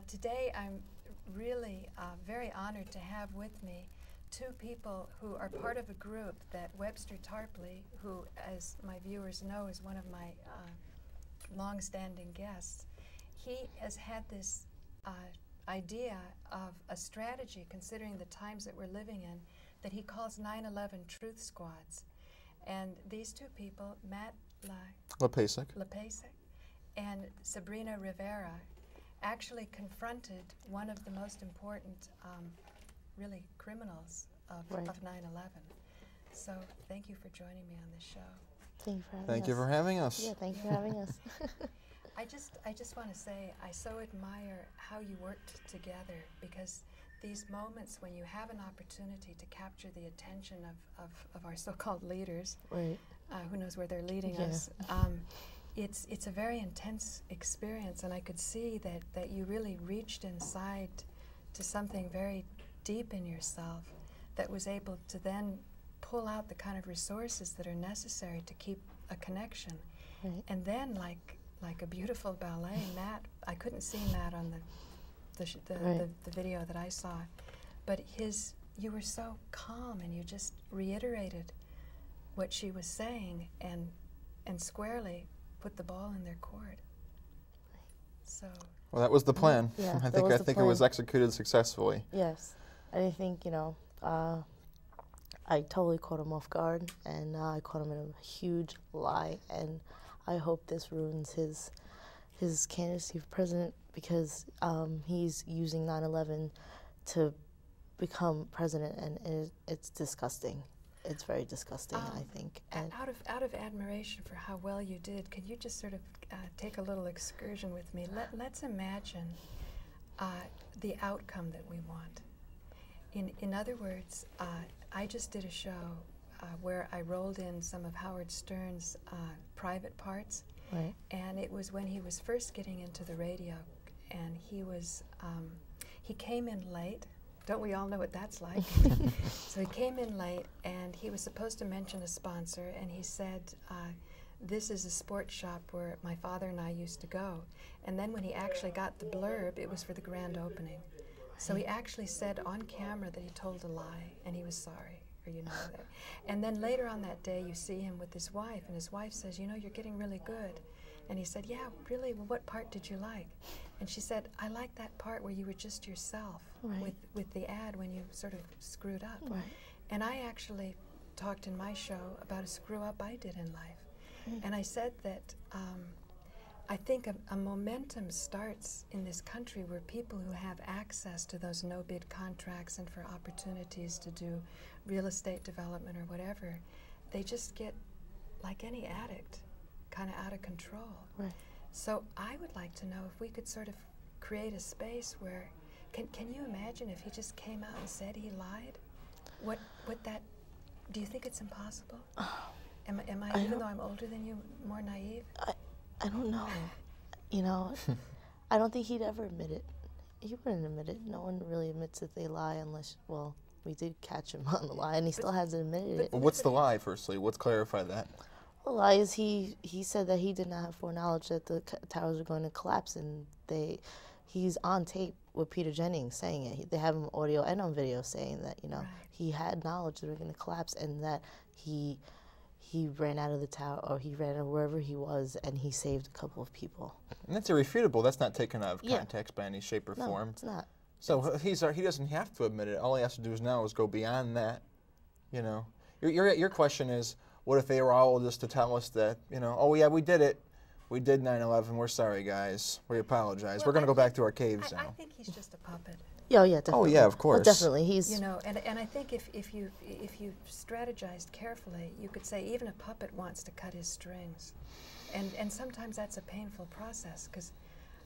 Today I'm really very honored to have with me two people who are part of a group that Webster Tarpley, who, as my viewers know, is one of my long-standing guests, he has had this idea of a strategy, considering the times that we're living in, that he calls 9/11 truth squads. And these two people, Matt Lepacek and Sabrina Rivera, actually confronted one of the most important, really, criminals of 9/11. So thank you for joining me on this show. Thank you for having us. Thank you for having us. Yeah, thank you for having us. I just want to say I so admire how you worked together, because these moments when you have an opportunity to capture the attention of our so-called leaders, who knows where they're leading us, it's a very intense experience, and I could see that you really reached inside to something very deep in yourself that was able to then pull out the kind of resources that are necessary to keep a connection. And then, like a beautiful ballet, Matt, I couldn't see Matt on the video that I saw, but you were so calm, and you just reiterated what she was saying and squarely put the ball in their court. So. Well, that was the plan. Yeah, I think it was executed successfully. Yes, I think I totally caught him off guard, and I caught him in a huge lie, and I hope this ruins his candidacy for president, because he's using 9/11 to become president, and it's disgusting. It's very disgusting, I think. And out of admiration for how well you did, can you just sort of take a little excursion with me? Let's imagine the outcome that we want. In other words, I just did a show where I rolled in some of Howard Stern's private parts, and it was when he was first getting into the radio, and he came in late. Don't we all know what that's like? So he came in late, and he was supposed to mention a sponsor, and he said, this is a sports shop where my father and I used to go. And then when he actually got the blurb, it was for the grand opening. So he actually said on camera that he told a lie, and he was sorry, or that. And then later on that day, you see him with his wife, and his wife says, you're getting really good. And he said, yeah, really, well, what part did you like? And she said, I like that part where you were just yourself with the ad when you sort of screwed up. And I actually talked in my show about a screw up I did in life. And I said that I think a momentum starts in this country where people who have access to those no-bid contracts and for opportunities to do real estate development or whatever, they just get, like any addict, kind of out of control. So I would like to know if we could sort of create a space where, can you imagine if he just came out and said he lied? What that, do you think it's impossible? Am I, even though I'm older than you, more naive? I don't know. I don't think he'd ever admit it. He wouldn't admit it. No one really admits that they lie unless, well, we did catch him on the lie, and he still hasn't admitted it. Well, what's the lie, firstly? Let's clarify that. The lie is he said that he did not have foreknowledge that the towers were going to collapse, and he's on tape with Peter Jennings saying it. They have him audio and on video saying that, he had knowledge that they were going to collapse, and that he ran out of the tower, or he ran out of wherever he was, and he saved a couple of people. And that's irrefutable. That's not taken out of context by any shape or form. No, it's not. So he doesn't have to admit it. All he has to do now is go beyond that. Your question is, what if they were all just to tell us that, oh yeah, we did it. We did 9/11. We're sorry, guys. We apologize. We're going to go back to our caves now. I think he's just a puppet. Oh yeah, definitely. Oh yeah, of course. Well, definitely, he's. And I think if you strategized carefully, you could say even a puppet wants to cut his strings, and sometimes that's a painful process, because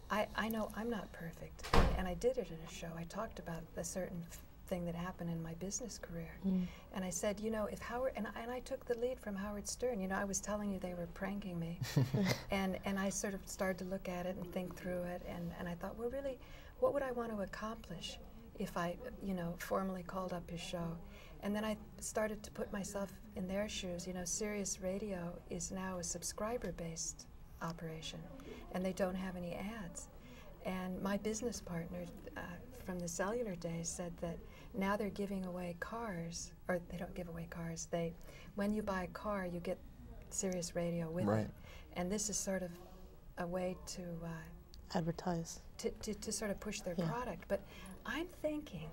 I know I'm not perfect, and I did it in a show. I talked about a certain thing that happened in my business career, and I said, if Howard, and I took the lead from Howard Stern. I was telling you they were pranking me, and I sort of started to look at it and think through it, and I thought, well, really, what would I want to accomplish if I, formally called up his show? And then I started to put myself in their shoes. Sirius Radio is now a subscriber-based operation, and they don't have any ads. And my business partner from the cellular days said that now they're giving away cars, or they don't give away cars. When you buy a car, you get Sirius Radio with it. And this is sort of a way to advertise, to sort of push their product. But I'm thinking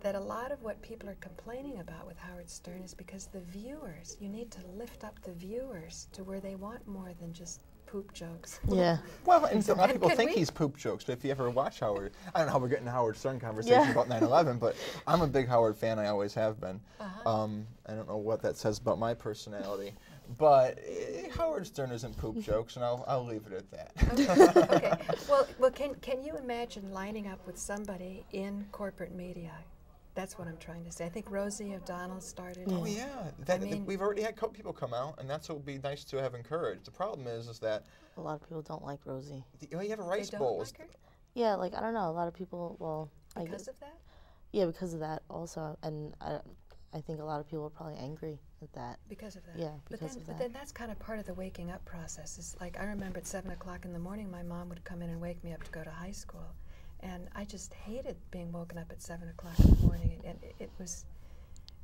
that a lot of what people are complaining about with Howard Stern is because the viewers, you need to lift up the viewers to where they want more than just poop jokes. Yeah. Well, and a lot of people think he's poop jokes, but if you ever watch Howard, I don't know how we're getting a Howard Stern conversation about 9/11, but I'm a big Howard fan. I always have been. I don't know what that says about my personality, but Howard Stern isn't poop jokes, and I'll leave it at that. Okay. Well, can you imagine lining up with somebody in corporate media? That's what I'm trying to say. I think Rosie O'Donnell started. Oh yeah, we've already had people come out, and that's what would be nice to have encouraged. The problem is that a lot of people don't like Rosie. You have a rice they bowl. Don't like her? Yeah, like I don't know. A lot of people. Well, because of that. Yeah, because of that also, and I think a lot of people are probably angry at that. Because of that. Yeah, because of that. But then that's kind of part of the waking up process. It's like I remember at 7 o'clock in the morning, my mom would come in and wake me up to go to high school. And I just hated being woken up at 7 o'clock in the morning, and it was.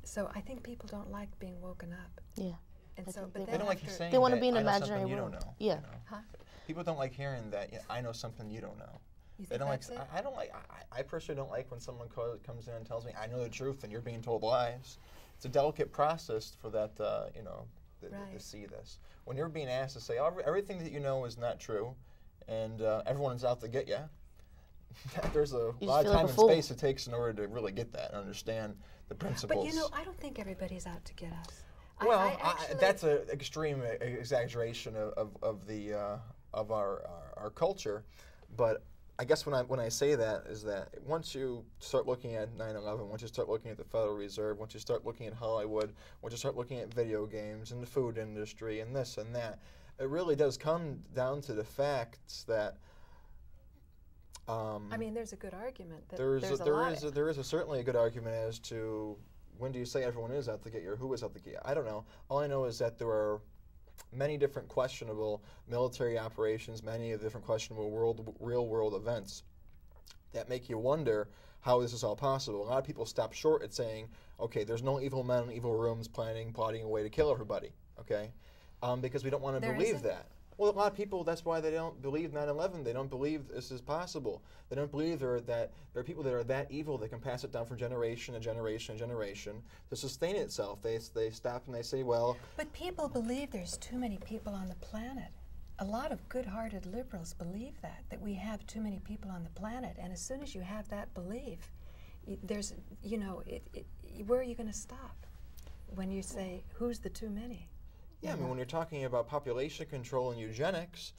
So I think people don't like being woken up. Yeah. And so, but they don't like saying they want to be an I know imaginary you world. Don't know. Yeah. You know? Huh? People don't like hearing that. I know something you don't know. You They think don't like. that's it? I don't like. I personally don't like when someone comes in and tells me I know the truth and you're being told lies. It's a delicate process for that. To see this. When you're being asked to say everything that you know is not true, and everyone is out to get you. There's a lot of time and space it takes in order to really get that and understand the principles. But I don't think everybody's out to get us. Well, that's an extreme exaggeration of our culture. But I guess when I say that is that once you start looking at 9/11, once you start looking at the Federal Reserve, once you start looking at Hollywood, once you start looking at video games and the food industry and this and that, it really does come down to the facts that. I mean, there's a good argument that there is certainly a good argument as to when do you say everyone is out to get you or who is out to get you. I don't know. All I know is that there are many different questionable military operations, many of the different questionable real world events that make you wonder how this is all possible. A lot of people stop short at saying, okay, there's no evil men in evil rooms plotting a way to kill everybody, okay? Because we don't want to believe that. Well, a lot of people, that's why they don't believe 9/11. They don't believe this is possible. They don't believe there are people that are that evil that can pass it down from generation to generation to generation to sustain itself. They stop and they say, well... But people believe there's too many people on the planet. A lot of good-hearted liberals believe that we have too many people on the planet. And as soon as you have that belief, there's, where are you going to stop when you say, who's the too many? Yeah, I mean, when you're talking about population control and eugenics,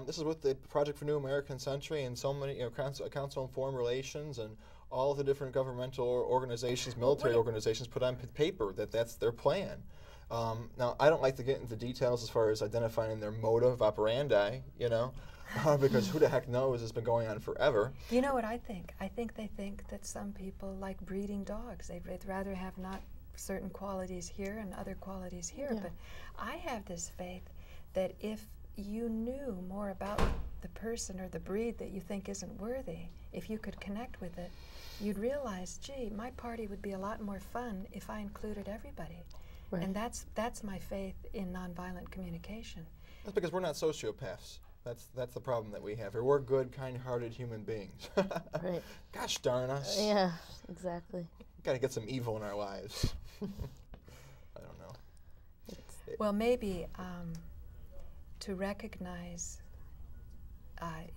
this is what the Project for New American Century and so many, Council on Foreign Relations and all of the different governmental organizations, military organizations put on paper that's their plan. Now, I don't like to get into details as far as identifying their motive operandi, because who the heck knows? It's been going on forever. You know what I think? I think they think that some people like breeding dogs. They'd rather have not certain qualities here and other qualities here. Yeah. But I have this faith that if you knew more about the person or the breed that you think isn't worthy, if you could connect with it, you'd realize, gee, my party would be a lot more fun if I included everybody. Right. And that's my faith in nonviolent communication. That's because we're not sociopaths. That's the problem that we have here. We're good, kind-hearted human beings. Right. Gosh darn us. Yeah, exactly. Got to get some evil in our lives. I don't know. Well, maybe to recognize,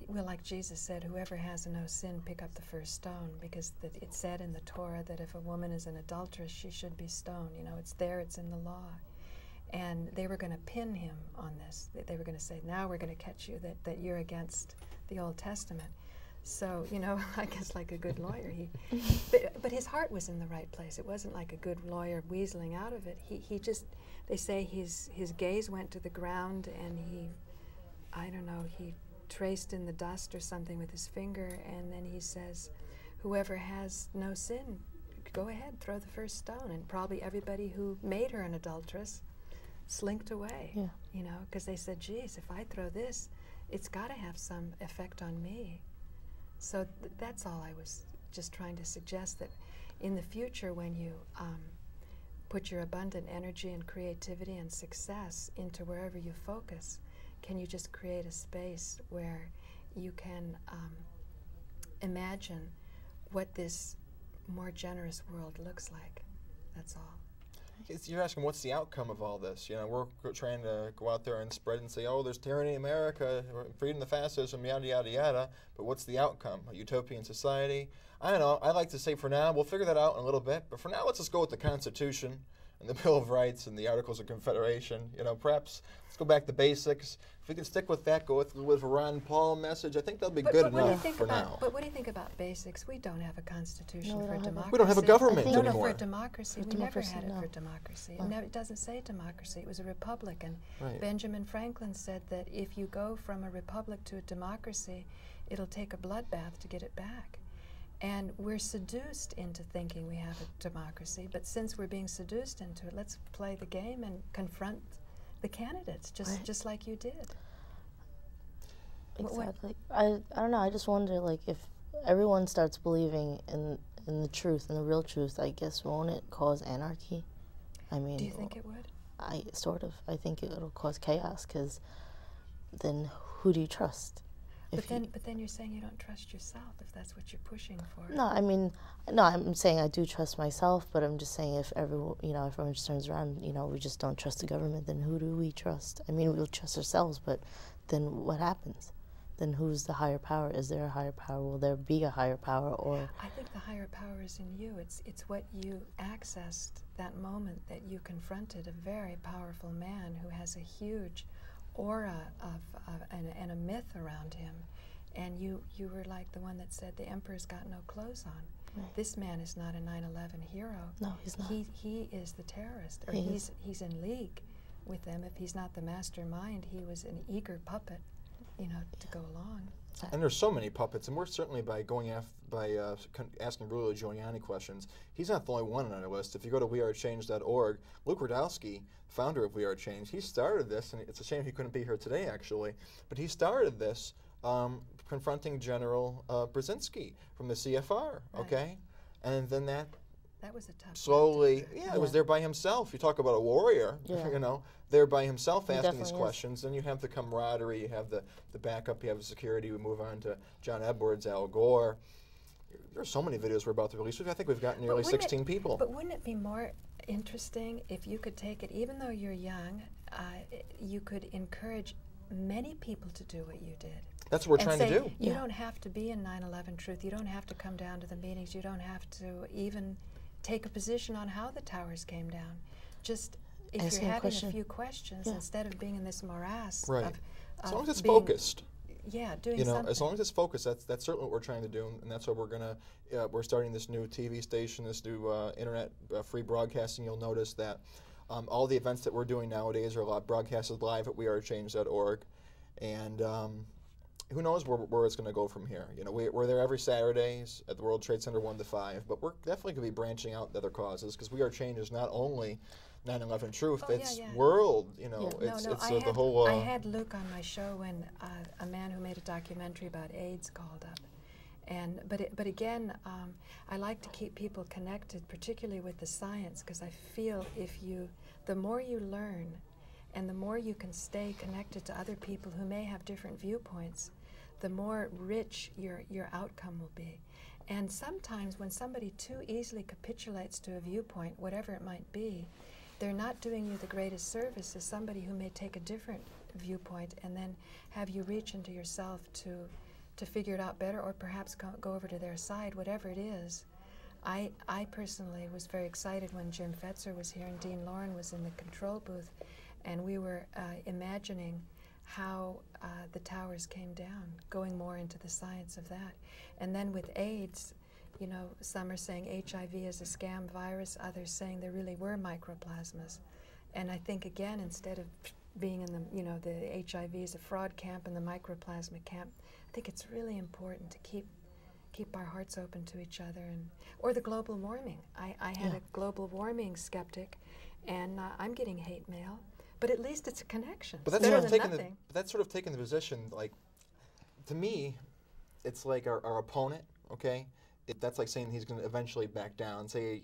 like Jesus said, whoever has no sin, pick up the first stone, because it said in the Torah that if a woman is an adulteress, she should be stoned. It's there, it's in the law. And they were going to pin him on this. They were going to say, now we're going to catch you, that you're against the Old Testament. So, I guess like a good lawyer, but his heart was in the right place. It wasn't like a good lawyer weaseling out of it. They say his gaze went to the ground and he traced in the dust or something with his finger, and then he says, whoever has no sin, go ahead, throw the first stone. And probably everybody who made her an adulteress slinked away, because they said, geez, if I throw this, it's got to have some effect on me. So that's all I was just trying to suggest, that in the future when you put your abundant energy and creativity and success into wherever you focus, can you just create a space where you can imagine what this more generous world looks like? That's all. You're asking what's the outcome of all this? You know, we're trying to go out there and spread and say, oh, there's tyranny in America, freedom to fascism, yada, yada, yada. But what's the outcome? A utopian society? I don't know. I like to say for now, we'll figure that out in a little bit. But for now, let's just go with the Constitution and the Bill of Rights and the Articles of Confederation. You know, perhaps let's go back to basics. If we can stick with that, go with a Ron Paul message, I think that'll be good enough for now. But what do you think about basics? We don't have a constitution for democracy. We don't have a government no, anymore. No, for democracy. We never had it for democracy. It doesn't say democracy. It was a republic. And Benjamin Franklin said that if you go from a republic to a democracy, it'll take a bloodbath to get it back. And we're seduced into thinking we have a democracy, but since we're being seduced into it, let's play the game and confront the candidates, just like you did. Exactly. I don't know, I just wonder, like, if everyone starts believing in the truth, in the real truth, I guess, won't it cause anarchy? I mean, do you think it would? I think it'll cause chaos, because then who do you trust? But then you're saying you don't trust yourself, if that's what you're pushing for. No, I mean, no, I'm saying I do trust myself, but I'm just saying if everyone, if everyone just turns around, we just don't trust the government, then who do we trust? I mean, we'll trust ourselves, but then what happens? Then who's the higher power? Is there a higher power? Will there be a higher power? Or I think the higher power is in you. It's what you accessed that moment that you confronted a very powerful man who has a huge aura and a myth around him, and you were like the one that said the emperor's got no clothes on. Right. This man is not a 9/11 hero. No, he's not. He is the terrorist, or he's in league with them. If he's not the mastermind, he was an eager puppet, to go along. And there's so many puppets, and we're certainly by going asking Rudy Giuliani questions. He's not the only one on our list. If you go to wearechange.org, Luke Rudowski, founder of We Are Change, he started this, and it's a shame he couldn't be here today, actually, but he started this confronting General Brzezinski from the CFR, okay? And then that was a tough slowly, it was there by himself. You talk about a warrior, there by himself asking these questions. Then you have the camaraderie, you have the backup, you have the security. We move on to John Edwards, Al Gore. There's so many videos we're about to release. I think we've got nearly 16 people. But wouldn't it be more interesting if you could take it, even though you're young, you could encourage many people to do what you did? That's what we're trying to do. You don't have to be in 9/11 Truth. You don't have to come down to the meetings. You don't have to even take a position on how the towers came down. Just if you're having a few questions, instead of being in this morass of as long as it's focused. Yeah, doing something. As long as it's focused, that's certainly what we're trying to do, and that's what we're starting this new TV station, this new internet free broadcasting. You'll notice that all the events that we're doing nowadays are broadcasted live at wearechange.org, and who knows where it's going to go from here. We're there every Saturdays at the World Trade Center 1 to 5, but we're definitely going to be branching out to other causes, because We Are Change is not only 9/11 Truth, it's world, it's the whole... I had Luke on my show when a man who made a documentary about AIDS called up. But again, I like to keep people connected, particularly with the science, because I feel the more you learn and the more you can stay connected to other people who may have different viewpoints, the more rich your outcome will be. And sometimes when somebody too easily capitulates to a viewpoint, whatever it might be, they're not doing you the greatest service as somebody who may take a different viewpoint and then have you reach into yourself to figure it out better, or perhaps go over to their side, whatever it is. I personally was very excited when Jim Fetzer was here and Dean Loren was in the control booth, and we were imagining how the towers came down, going more into the science of that. And then with AIDS, some are saying HIV is a scam virus, others saying there really were microplasmas. And I think, again, instead of being in the HIV is a fraud camp and the microplasma camp, I think it's really important to keep our hearts open to each other. Or the global warming. I had a global warming skeptic, and I'm getting hate mail, but at least it's a connection. But that's sort of taking the position, like, to me, it's like our opponent, okay? That's like saying he's going to eventually back down, say,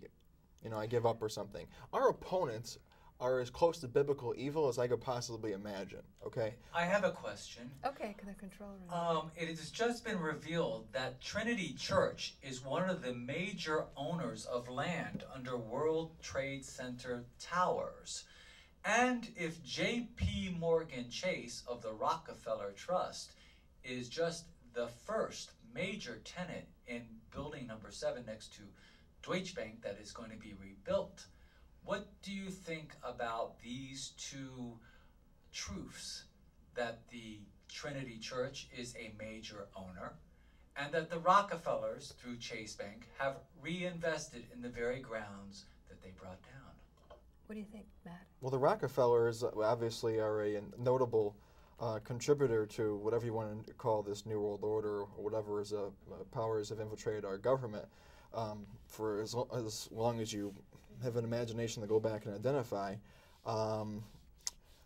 you know, I give up or something. Our opponents are as close to biblical evil as I could possibly imagine, okay? I have a question. Okay, the control room. It has just been revealed that Trinity Church is one of the major owners of land under World Trade Center towers. And if J.P. Morgan Chase of the Rockefeller Trust is just the first major tenant in building number 7 next to Deutsche Bank that is going to be rebuilt, what do you think about these two truths? That the Trinity Church is a major owner, and that the Rockefellers, through Chase Bank, have reinvested in the very grounds that they brought down. What do you think, Matt? Well, the Rockefellers obviously are a notable contributor to whatever you want to call this New World Order or whatever powers have infiltrated our government. For as long as you have an imagination to go back and identify.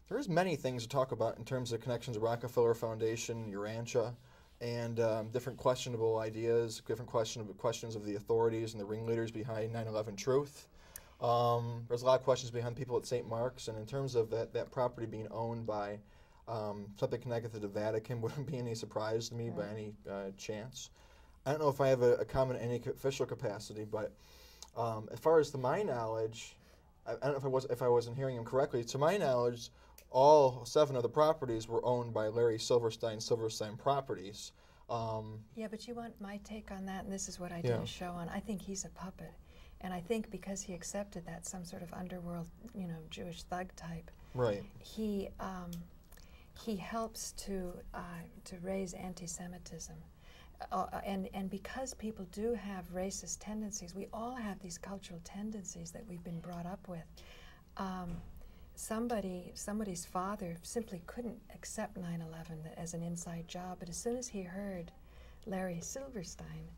There's many things to talk about in terms of connections to Rockefeller Foundation, Urantia, and different questionable ideas, different questions of the authorities and the ringleaders behind 9/11 truth. There's a lot of questions behind people at St. Mark's, and in terms of that property being owned by something connected to the Vatican wouldn't be any surprise to me by any chance. I don't know if I have a comment in any official capacity, but as far as to my knowledge, I don't know if I wasn't hearing him correctly. To my knowledge, all 7 of the properties were owned by Larry Silverstein Properties. Yeah, but you want my take on that, and this is what I did a show on. I think he's a puppet, and I think because he accepted that, some sort of underworld, you know, Jewish thug type. Right. He helps to raise anti-Semitism. And because people do have racist tendencies, we all have these cultural tendencies that we've been brought up with. Somebody's father simply couldn't accept 9/11 as an inside job, but as soon as he heard Larry Silverstein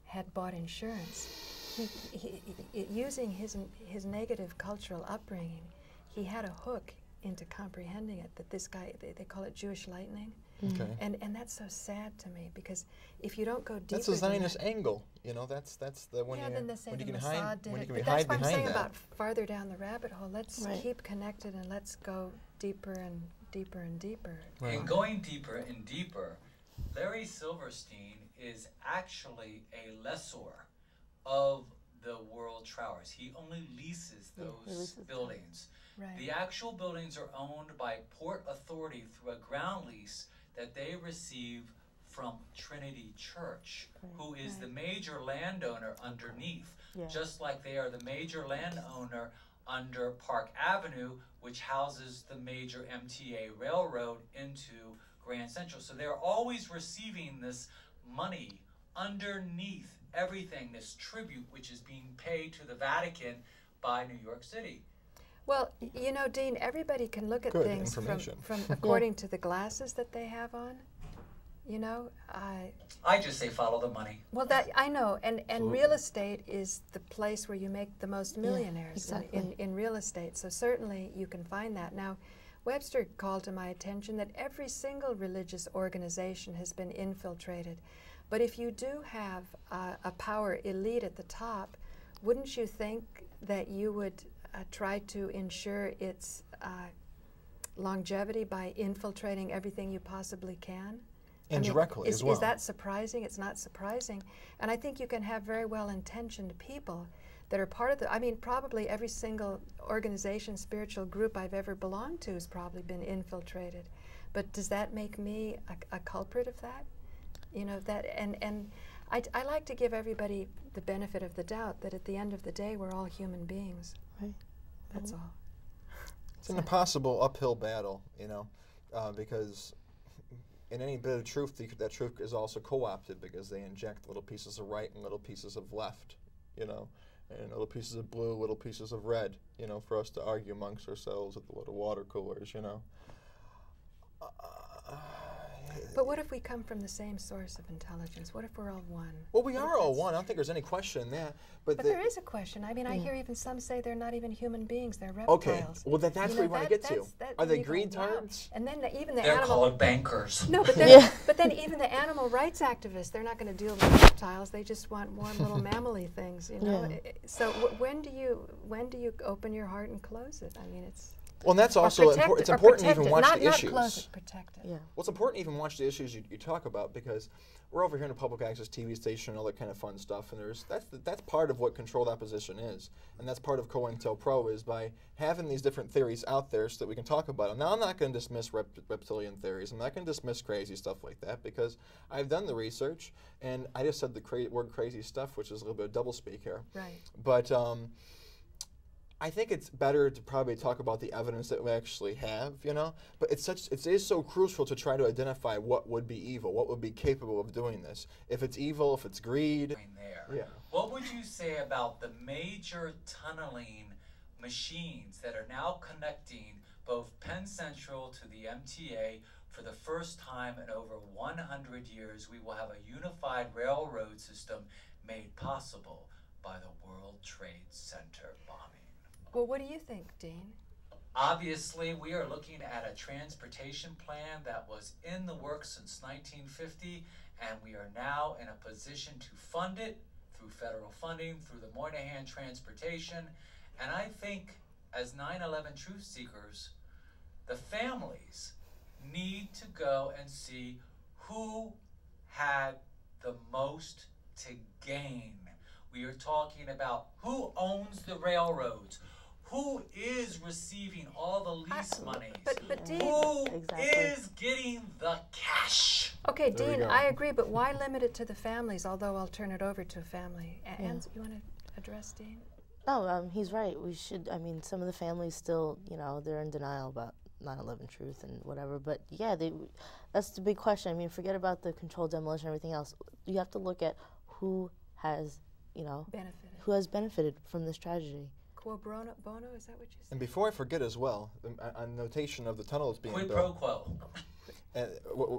had bought insurance, using his negative cultural upbringing, he had a hook into comprehending it, that this guy, they call it Jewish lightning. Okay. And that's so sad to me, because if you don't go deeper, that's a Zionist angle, you know. That's the one. Yeah, then they say when the you can Mossad hide, did when it. you But can that's hide what I'm behind saying that. about farther down the rabbit hole. Let's Right. keep connected and let's go deeper and deeper and deeper. Right. And going deeper and deeper, Larry Silverstein is actually a lessor of the World Trowers. He only leases Yeah, he those leases them. buildings. Right. The actual buildings are owned by Port Authority through a ground lease that they receive from Trinity Church, Right. who is Right. the major landowner underneath, Yeah. just like they are the major landowner under Park Avenue, which houses the major MTA railroad into Grand Central. So they're always receiving this money underneath everything, this tribute which is being paid to the Vatican by New York City. Well, you know, Dean, everybody can look at Good things from information. according to the glasses that they have on. You know, I just say follow the money. well, that I know, and Absolutely. real estate is the place where you make the most millionaires exactly. in real estate. So certainly you can find that. Now, Webster called to my attention that every single religious organization has been infiltrated. But if you do have a power elite at the top, wouldn't you think that you would try to ensure its longevity by infiltrating everything you possibly can? Indirectly as well. Is that surprising? It's not surprising. And I think you can have very well-intentioned people that are part of the, I mean, probably every single organization, spiritual group I've ever belonged to has probably been infiltrated. But does that make me a culprit of that? You know, that, and I like to give everybody the benefit of the doubt that at the end of the day, we're all human beings. Right. That's all. It's an impossible uphill battle, you know, because in any bit of truth, that truth is also co-opted because they inject little pieces of right and little pieces of left, you know, and little pieces of blue, little pieces of red, you know, for us to argue amongst ourselves at the little water coolers, you know. But what if we come from the same source of intelligence? What if we're all one? Well, we are all one. I don't think there's any question in that. But there is a question. I mean, I hear even some say they're not even human beings; they're reptiles. Okay, well that's what we want to get to. Are they green tards? And then even the They're animal. called bankers. No, but then even the animal rights activists, they're not going to deal with reptiles. They just want warm little mammally things, you know. Yeah. So when do you open your heart and close it? I mean, it's. Well, and that's also important. It's important to even watch the not issues. Close it, protect it. Yeah. Well, it's important to even watch the issues you talk about, because we're over here in a public access TV station and all that kind of fun stuff, and that's part of what controlled opposition is, and that's part of COINTELPRO is by having these different theories out there so that we can talk about them. Now, I'm not going to dismiss reptilian theories. I'm not going to dismiss crazy stuff like that, because I've done the research, and I just said the word crazy stuff, which is a little bit of doublespeak here. Right. But I think it's better to probably talk about the evidence that we actually have, you know. But it is so crucial to try to identify what would be evil, what would be capable of doing this. If it's evil, if it's greed. There. Yeah. What would you say about the major tunneling machines that are now connecting both Penn Central to the MTA? For the first time in over 100 years, we will have a unified railroad system made possible by the World Trade Center bombing. Well, what do you think, Dean? Obviously, we are looking at a transportation plan that was in the works since 1950, and we are now in a position to fund it through federal funding, through the Moynihan Transportation. And I think as 9/11 truth seekers, the families need to go and see who had the most to gain. We are talking about who owns the railroads, who is receiving all the lease money, But Dean, who is getting the cash. Okay, There we Dean, go. I agree, but why limit it to the families? Although I'll turn it over to a family. And you want to address Dean? No, he's right. We should. I mean, some of the families still, you know, they're in denial about 9/11 truth and whatever. But yeah, that's the big question. I mean, forget about the controlled demolition and everything else. You have to look at who has, you know, who has benefited from this tragedy. Quo bono, is that what you said? And before I forget as well, on notation of the tunnel that's being Quid built. pro quo.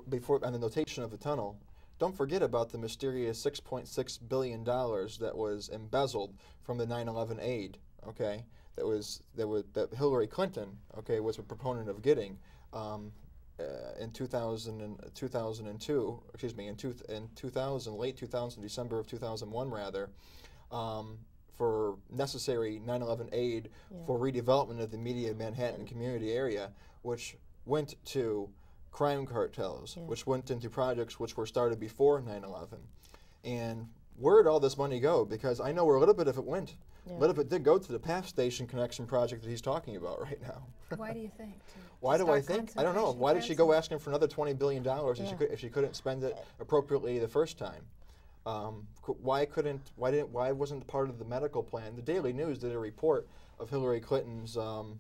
Before on the notation of the tunnel, don't forget about the mysterious $6.6 billion that was embezzled from the 9/11 aid. Okay, that Hillary Clinton, okay, was a proponent of getting in 2002. Excuse me, in 2000, late 2000, December of 2001 rather. For necessary 9/11 aid for redevelopment of the immediate Manhattan community area, which went to crime cartels, which went into projects which were started before 9/11. And where did all this money go? Because I know where a little bit of it went. A little bit did go to the PAF station connection project that he's talking about right now. Why do you think? Why do I think? I don't know. Why did she go asking for another $20 billion if she couldn't spend it appropriately the first time? Why wasn't part of the medical plan? The Daily News did a report of Hillary Clinton's of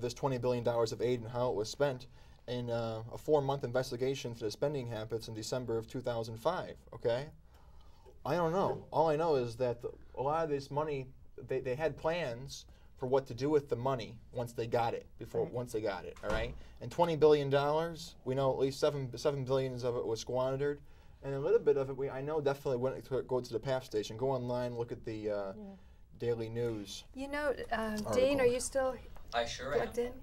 this $20 billion of aid and how it was spent in a 4-month investigation into the spending habits in December of 2005. Okay, I don't know. All I know is that a lot of this money, they had plans for what to do with the money once they got it. Once they got it, all right. And $20 billion, we know at least $7 billion of it was squandered. And a little bit of it, I know definitely went to go to the PAF station. Go online, look at the Daily News. You know, Dean, are you still plugged in?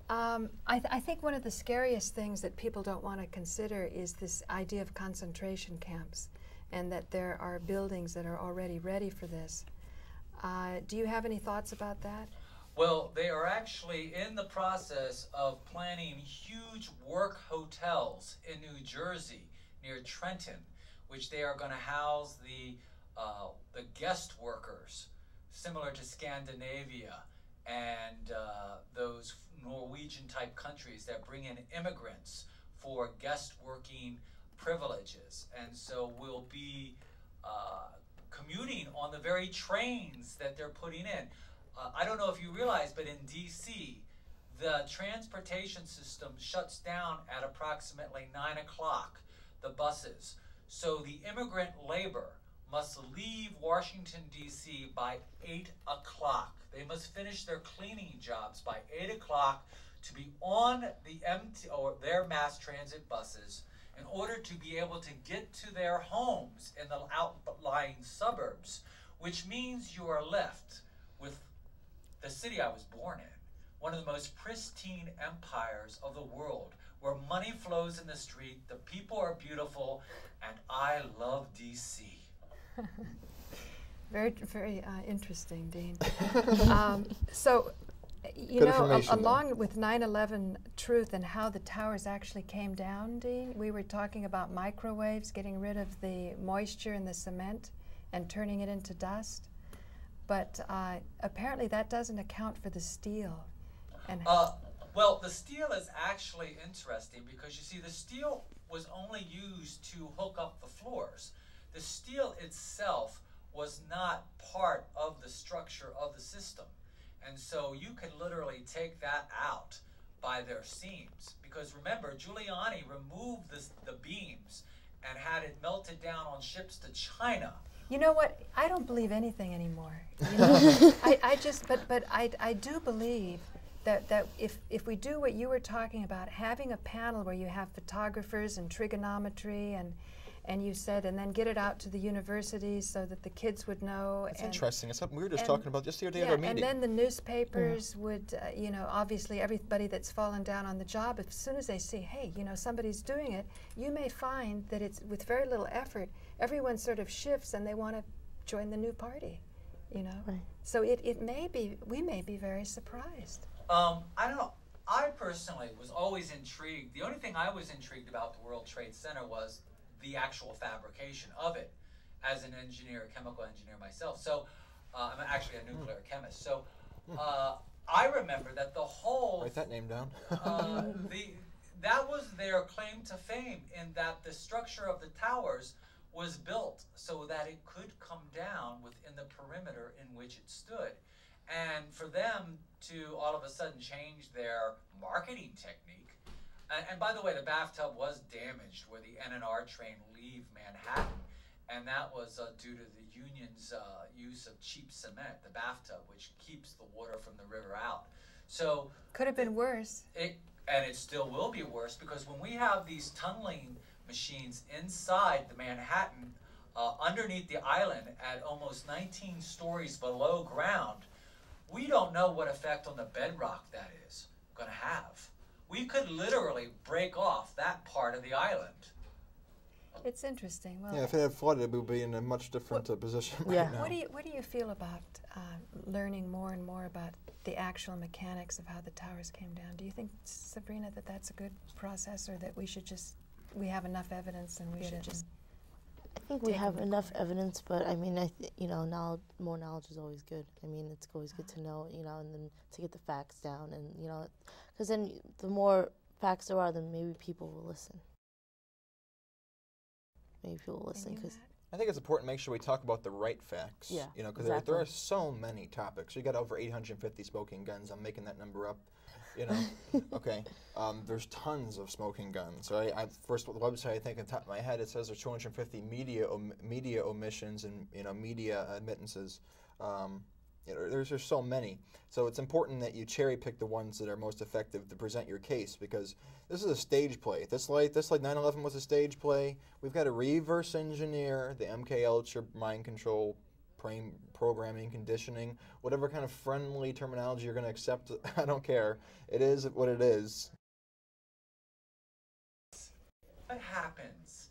I think one of the scariest things that people don't want to consider is this idea of concentration camps, and that there are buildings that are already ready for this. Do you have any thoughts about that? Well, they are actually in the process of planning huge work hotels in New Jersey, near Trenton, which they are going to house the guest workers, similar to Scandinavia and those Norwegian-type countries that bring in immigrants for guest working privileges. And so we'll be commuting on the very trains that they're putting in. I don't know if you realize, but in D.C., the transportation system shuts down at approximately 9 o'clock. The buses. So the immigrant labor must leave Washington, D.C. by 8 o'clock. They must finish their cleaning jobs by 8 o'clock to be on the MT or their mass transit buses in order to be able to get to their homes in the outlying suburbs, which means you are left with the city I was born in, one of the most pristine empires of the world, where money flows in the street, the people are beautiful, and I love DC. Very, very interesting, Dean. So, you Good know, information, along with 9/11 truth and how the towers actually came down, Dean, we were talking about microwaves, getting rid of the moisture in the cement and turning it into dust. But apparently that doesn't account for the steel. And Well, the steel is actually interesting because you see the steel was only used to hook up the floors. The steel itself was not part of the structure of the system. And so you could literally take that out by their seams. Because remember, Giuliani removed the beams and had it melted down on ships to China. you know what? I don't believe anything anymore. You know? I do believe that if we do what you were talking about, having a panel where you have photographers and trigonometry and you said, and then get it out to the universities so that the kids would know. It's interesting. It's something we were just talking about just the other day at our meeting. And then the newspapers would, you know, obviously everybody that's fallen down on the job, as soon as they see, hey, you know, somebody's doing it, you may find that it's with very little effort, everyone sort of shifts and they want to join the new party, you know. Right. So it may be, we may be very surprised. I don't know. I personally was always intrigued. The only thing I was intrigued about the World Trade Center was the actual fabrication of it as an engineer, a chemical engineer myself. So I'm actually a nuclear chemist. So I remember that the whole... Write that name down. that was their claim to fame, in that the structure of the towers was built so that it could come down within the perimeter in which it stood. And for them to all of a sudden change their marketing technique, and by the way, the bathtub was damaged where the NNR train leave Manhattan, and that was due to the union's use of cheap cement, the bathtub, which keeps the water from the river out. So could have been worse. And it still will be worse, because when we have these tunneling machines inside the Manhattan, underneath the island at almost 19 stories below ground, we don't know what effect on the bedrock that is going to have. We could literally break off that part of the island. It's interesting. Well, Yeah, if it had flooded, we would be in a much different position Yeah. right now. what do you feel about learning more and more about the actual mechanics of how the towers came down? Do you think, Sabrina, that that's a good process, or that we should just, we have enough evidence and we should just... I think we have enough evidence, but I mean, you know, more knowledge is always good. I mean, it's always good to know, you know, and then to get the facts down, and you know, because then the more facts there are, then maybe people will listen. Maybe people will listen, because I think it's important to make sure we talk about the right facts. Yeah, You know, because exactly. there are so many topics. You got over 850 smoking guns. I'm making that number up. You know, okay. There's tons of smoking guns. Right? First, the website, I think, on top of my head, it says there's 250 media omissions and, you know, media admittances. You know, there's just so many. So it's important that you cherry pick the ones that are most effective to present your case, because this is a stage play. This like 9/11 was a stage play. We've got to reverse engineer the MK Ultra mind control, programming, conditioning, whatever kind of friendly terminology you're going to accept. I don't care. It is what it is. What happens?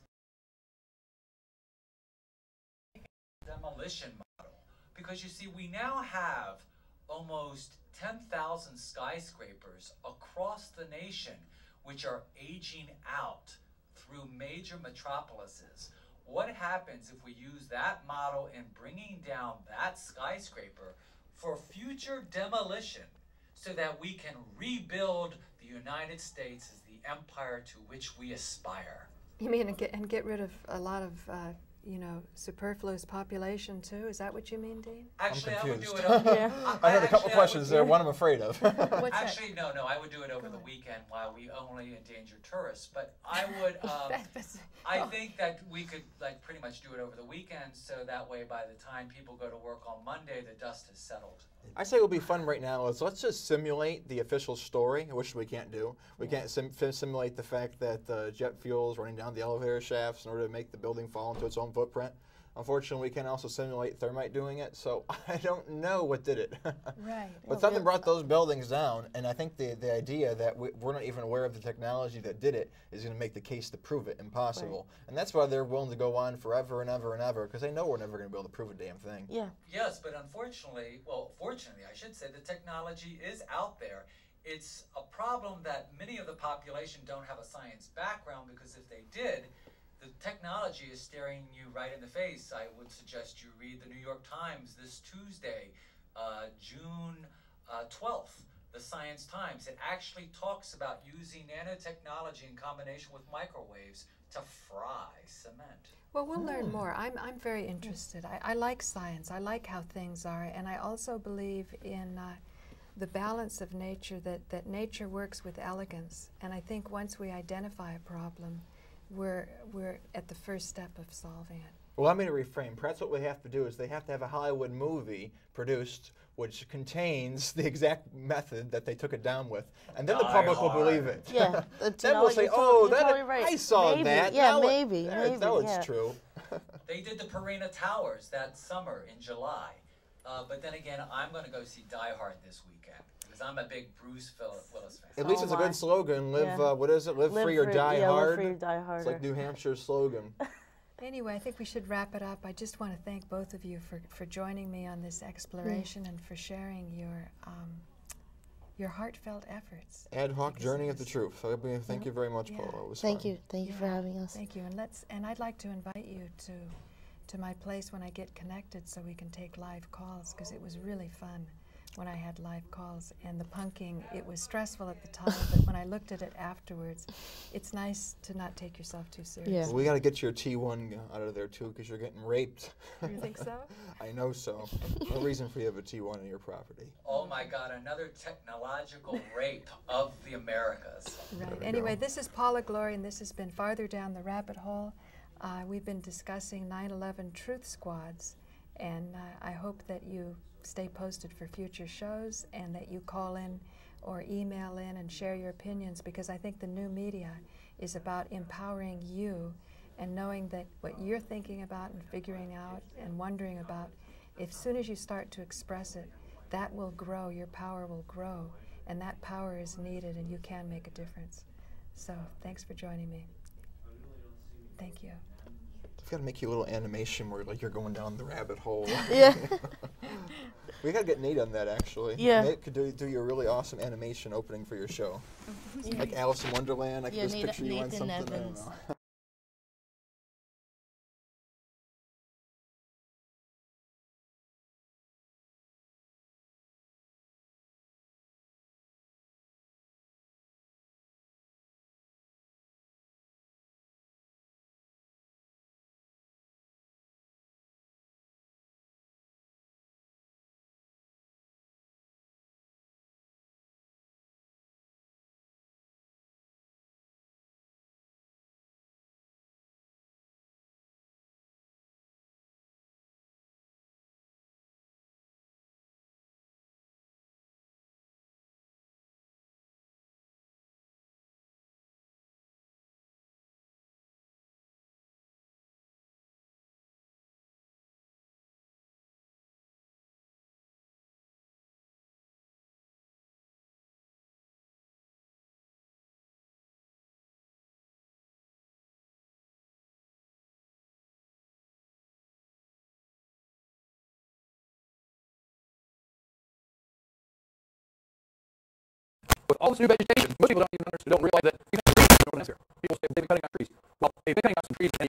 Demolition model. Because you see, we now have almost 10,000 skyscrapers across the nation which are aging out through major metropolises. What happens if we use that model in bringing down that skyscraper for future demolition, so that we can rebuild the United States as the empire to which we aspire? You mean and get rid of a lot of you know, superfluous population too? Is that what you mean, Dean? Actually, I would do confused. it over. Yeah. I had a couple actually, questions there. One I'm afraid of. What's Actually, no, I would do it over the weekend while we only endanger tourists. But I would, I think that we could like pretty much do it over the weekend, so that way by the time people go to work on Monday, the dust has settled. I say what would be fun right now is let's just simulate the official story, which we can't do. We can't simulate the fact that jet fuel is running down the elevator shafts in order to make the building fall into its own footprint. Unfortunately, we can also simulate thermite doing it, so I don't know what did it. Right. But something brought those buildings down, and I think the idea that we're not even aware of the technology that did it is going to make the case to prove it impossible. Right. And that's why they're willing to go on forever and ever and ever, because they know we're never going to be able to prove a damn thing. Yeah. Yes, but unfortunately, well, fortunately, I should say, the technology is out there. It's a problem that many of the population don't have a science background, because if they did, the technology is staring you right in the face. I would suggest you read the New York Times this Tuesday, June 12th, the Science Times. It actually talks about using nanotechnology in combination with microwaves to fry cement. Well, we'll learn more. I'm very interested. I like science. I like how things are, and I also believe in the balance of nature, that nature works with elegance. And I think once we identify a problem, we're at the first step of solving it. Well, let me reframe. Perhaps what we have to do is they have to have a Hollywood movie produced which contains the exact method that they took it down with, and then the public will believe it. Yeah. Then we'll say, "Oh, that totally right. I saw maybe. that." Yeah, now maybe. Now it's true. They did the Perina Towers that summer in July. But then again, I'm going to go see Die Hard this weekend, because I'm a big Bruce Willis fan. At least it's a good slogan. Live, what is it? Live free or die hard. Live free or die harder. It's like New Hampshire's slogan. Anyway, I think we should wrap it up. I just want to thank both of you for joining me on this exploration and for sharing your heartful efforts. Ad hoc journey of the truth. So thank you very much, Paula. It was Thank fun. you. Thank you for having us. Thank you. And I'd like to invite you to my place when I get connected so we can take live calls, because it was really fun when I had live calls. And the punking, it was stressful at the time, but when I looked at it afterwards, it's nice to not take yourself too seriously. Yeah. Well, we got to get your T1 out of there too, because you're getting raped. You think so? I know so. No reason for you to have a T1 on your property. Oh my God, another technological rape of the Americas. Right. Anyway, this is Paula Gloria, and this has been Farther Down the Rabbit Hole. We've been discussing 9/11 truth squads, and I hope that you stay posted for future shows and that you call in or email in and share your opinions, because I think the new media is about empowering you and knowing that what you're thinking about and figuring out and wondering about, as soon as you start to express it, that will grow, your power will grow, and that power is needed and you can make a difference. So thanks for joining me. Thank you. We've got to make you a little animation where like you're going down the rabbit hole. Yeah. We got to get Nate on that, actually. Yeah. Nate could do you a really awesome animation opening for your show. Like Alice in Wonderland. I could just picture you on something. I don't know. With all this new vegetation, most people don't realize that even trees don't grow in this here. People say they've been cutting down trees. Well, they've been cutting down some trees, and